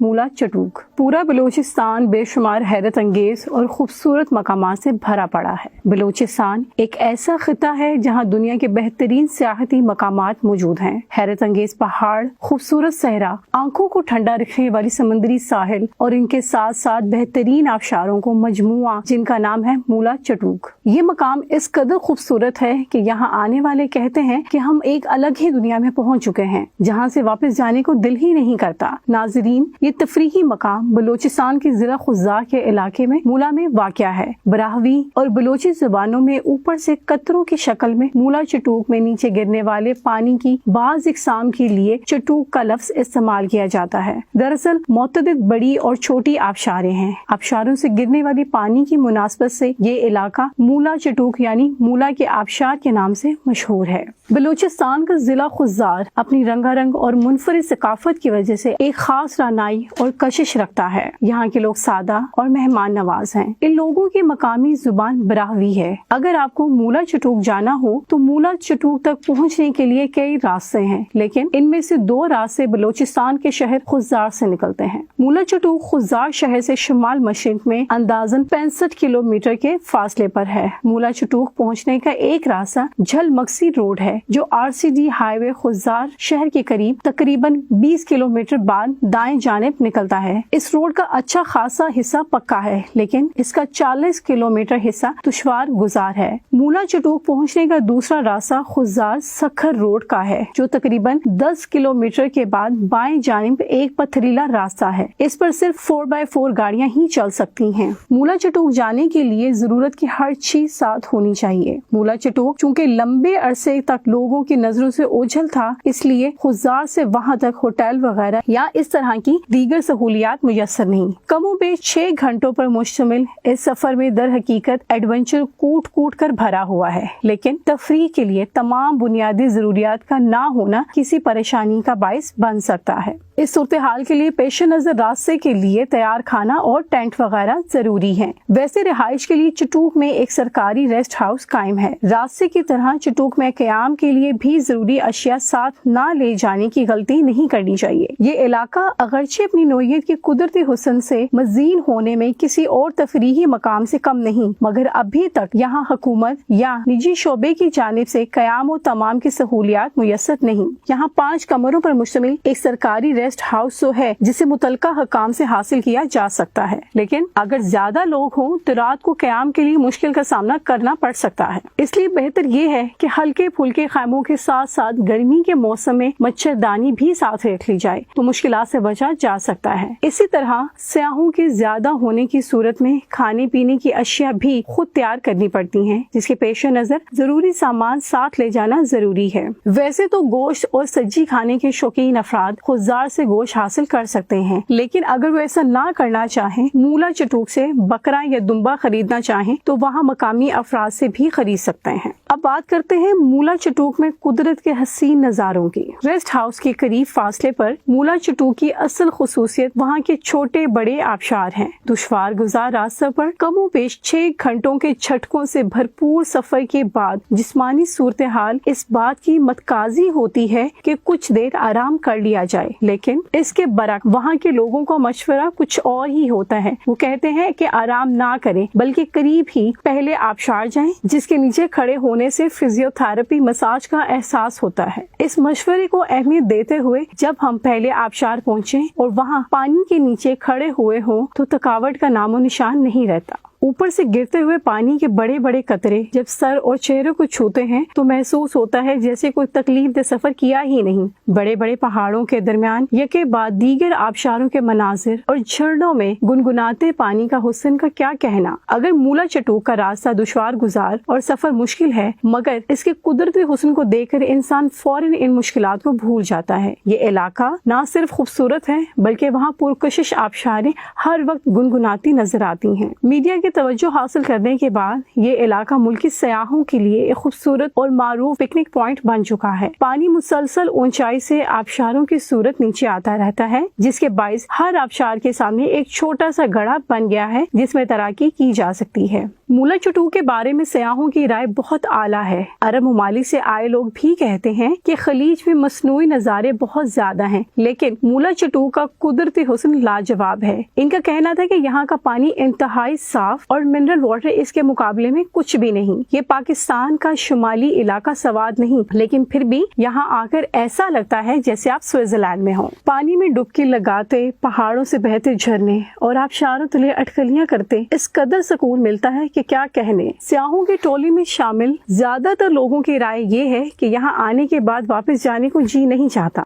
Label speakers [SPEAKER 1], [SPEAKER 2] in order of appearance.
[SPEAKER 1] مولا چٹوک۔ پورا بلوچستان بے شمار حیرت انگیز اور خوبصورت مقامات سے بھرا پڑا ہے۔ بلوچستان ایک ایسا خطہ ہے جہاں دنیا کے بہترین سیاحتی مقامات موجود ہیں۔ حیرت انگیز پہاڑ، خوبصورت صحرا، آنکھوں کو ٹھنڈا رکھنے والی سمندری ساحل اور ان کے ساتھ ساتھ بہترین آبشاروں کو مجموعہ جن کا نام ہے مولا چٹوک۔ یہ مقام اس قدر خوبصورت ہے کہ یہاں آنے والے کہتے ہیں کہ ہم ایک الگ ہی دنیا میں پہنچ چکے ہیں جہاں سے واپس جانے کو دل ہی نہیں کرتا۔ ناظرین، یہ تفریحی مقام بلوچستان کے ضلع خضار کے علاقے میں مولا میں واقع ہے۔ براہوی اور بلوچی زبانوں میں اوپر سے قطروں کی شکل میں مولا چٹوک میں نیچے گرنے والے پانی کی بعض اقسام کے لیے چٹوک کا لفظ استعمال کیا جاتا ہے۔ دراصل متعدد بڑی اور چھوٹی آبشاریں ہیں۔ آبشاروں سے گرنے والی پانی کی مناسبت سے یہ علاقہ مولا چٹوک یعنی مولا کے آبشار کے نام سے مشہور ہے۔ بلوچستان کا ضلع خضار اپنی رنگا رنگ اور منفرد ثقافت کی وجہ سے ایک خاص رعنائی اور کشش رکھتا ہے۔ یہاں کے لوگ سادہ اور مہمان نواز ہیں۔ ان لوگوں کی مقامی زبان براہوی ہے۔ اگر آپ کو مولا چٹوک جانا ہو تو مولا چٹوک تک پہنچنے کے لیے کئی راستے ہیں، لیکن ان میں سے 2 راستے بلوچستان کے شہر خضار سے نکلتے ہیں۔ مولا چٹوک خضار شہر سے شمال مشرق میں اندازاً 65 کلومیٹر کے فاصلے پر ہے۔ مولا چٹوک پہنچنے کا ایک راستہ جھل مکسی روڈ ہے جو RCD ہائی وے خضار شہر کے قریب تقریباً 20 کلومیٹر بعد دائیں جانب نکلتا ہے۔ اس روڈ کا اچھا خاصا حصہ پکا ہے، لیکن اس کا 40 کلومیٹر حصہ دشوار گزار ہے۔ مولا چٹوک پہنچنے کا دوسرا راستہ خضار سکھر روڈ کا ہے جو تقریباً 10 کلومیٹر کے بعد بائیں جانب ایک پتھریلا راستہ ہے۔ اس پر صرف 4x4 گاڑیاں ہی چل سکتی ہیں۔ مولا چٹوک جانے کے لیے ضرورت کی ہر چیز ساتھ ہونی چاہیے۔ مولا چٹوک چونکہ لمبے عرصے تک لوگوں کی نظروں سے اوجھل تھا، اس لیے خضار سے وہاں تک ہوٹل وغیرہ یا اس طرح کی دیگر سہولیات میسر نہیں۔ کم و بیش 6 گھنٹوں پر مشتمل اس سفر میں در حقیقت ایڈونچر کوٹ کوٹ کر بھرا ہوا ہے، لیکن تفریح کے لیے تمام بنیادی ضروریات کا نہ ہونا کسی پریشانی کا باعث بن سکتا ہے۔ اس صورتحال کے لیے پیش نظر راستے کے لیے تیار کھانا اور ٹینٹ وغیرہ ضروری ہیں۔ ویسے رہائش کے لیے چٹوک میں ایک سرکاری ریسٹ ہاؤس قائم ہے۔ راستے کی طرح چٹوک میں قیام کے لیے بھی ضروری اشیاء ساتھ نہ لے جانے کی غلطی نہیں کرنی چاہیے۔ یہ علاقہ اگرچہ اپنی نوعیت کے قدرتی حسن سے مزین ہونے میں کسی اور تفریحی مقام سے کم نہیں، مگر ابھی تک یہاں حکومت یا نجی شعبے کی جانب سے قیام و تمام کی سہولیات میسر نہیں۔ یہاں 5 کمروں پر مشتمل ایک سرکاری ریسٹ ہاؤس تو ہے جسے متعلقہ حکام سے حاصل کیا جا سکتا ہے، لیکن اگر زیادہ لوگ ہوں تو رات کو قیام کے لیے مشکل کا سامنا کرنا پڑ سکتا ہے۔ اس لیے بہتر یہ ہے کہ ہلکے پھلکے خیموں کے ساتھ ساتھ گرمی کے موسم میں مچھردانی بھی ساتھ رکھ لی جائے تو مشکلات سے بچا جا سکتا ہے۔ اسی طرح سیاحوں کے زیادہ ہونے کی صورت میں کھانے پینے کی اشیاء بھی خود تیار کرنی پڑتی ہیں، جس کے پیش نظر ضروری سامان ساتھ لے جانا ضروری ہے۔ ویسے تو گوشت اور سبزی کھانے کے شوقین افراد خضار سے گوشت حاصل کر سکتے ہیں، لیکن اگر وہ ایسا نہ کرنا چاہیں، مولا چٹوک سے بکرا یا دمبا خریدنا چاہیں تو وہاں مقامی افراد سے بھی خرید سکتے ہیں۔ اب بات کرتے ہیں مولا چٹوک میں قدرت کے حسین نظاروں کی۔ ریسٹ ہاؤس کے قریب فاصلے پر مولا چٹوک کی اصل خصوصیت وہاں کے چھوٹے بڑے آبشار ہیں۔ دشوار گزار راستہ پر کم و بیش 6 گھنٹوں کے جھٹکوں سے بھرپور سفر کے بعد جسمانی صورتحال اس بات کی متقاضی ہوتی ہے کہ کچھ دیر آرام کر لیا جائے، لیکن اس کے برعکس وہاں کے لوگوں کا مشورہ کچھ اور ہی ہوتا ہے۔ وہ کہتے ہیں کہ آرام نہ کریں بلکہ قریب ہی پہلے آبشار جائیں، جس کے نیچے کھڑے ہونے سے فزیو تھراپی مساج کا احساس ہوتا ہے۔ اس مشورے کو اہمیت دیتے ہوئے جب ہم پہلے آبشار پہنچیں اور وہاں پانی کے نیچے کھڑے ہوئے ہوں تو تھکاوٹ کا نام و نشان نہیں رہتا۔ اوپر سے گرتے ہوئے پانی کے بڑے بڑے قطرے جب سر اور چہرے کو چھوتے ہیں تو محسوس ہوتا ہے جیسے کوئی تکلیف دہ سفر کیا ہی نہیں۔ بڑے بڑے پہاڑوں کے درمیان یکے بعد دیگر آبشاروں کے مناظر اور جھرنوں میں گنگناتے پانی کا حسن کا کیا کہنا۔ اگر مولا چٹوک کا راستہ دشوار گزار اور سفر مشکل ہے، مگر اس کے قدرتی حسن کو دیکھ کر انسان فوراً ان مشکلات کو بھول جاتا ہے۔ یہ علاقہ نہ صرف خوبصورت ہے بلکہ وہاں پرکشش آبشاریں ہر وقت گنگناتی نظر آتی ہیں۔ میڈیا کے توجہ حاصل کرنے کے بعد یہ علاقہ ملکی سیاحوں کے لیے ایک خوبصورت اور معروف پکنک پوائنٹ بن چکا ہے۔ پانی مسلسل اونچائی سے آبشاروں کی صورت نیچے آتا رہتا ہے، جس کے باعث ہر آبشار کے سامنے ایک چھوٹا سا گڑھا بن گیا ہے جس میں تیراکی کی جا سکتی ہے۔ مولا چٹو کے بارے میں سیاحوں کی رائے بہت اعلیٰ ہے۔ عرب ممالک سے آئے لوگ بھی کہتے ہیں کہ خلیج میں مصنوعی نظارے بہت زیادہ ہیں، لیکن مولا چٹو کا قدرتی حسن لاجواب ہے۔ ان کا کہنا تھا کہ یہاں کا پانی انتہائی صاف اور منرل واٹر اس کے مقابلے میں کچھ بھی نہیں۔ یہ پاکستان کا شمالی علاقہ سواد نہیں، لیکن پھر بھی یہاں آ کر ایسا لگتا ہے جیسے آپ سوئٹزرلینڈ میں ہوں۔ پانی میں ڈبکی لگاتے، پہاڑوں سے بہتے جھرنے اور آبشاروں تلے اٹکلیاں کرتے اس قدر سکون ملتا ہے کہ کیا کہنے۔ سیاحوں کی ٹولی میں شامل زیادہ تر لوگوں کی رائے یہ ہے کہ یہاں آنے کے بعد واپس جانے کو جی نہیں چاہتا۔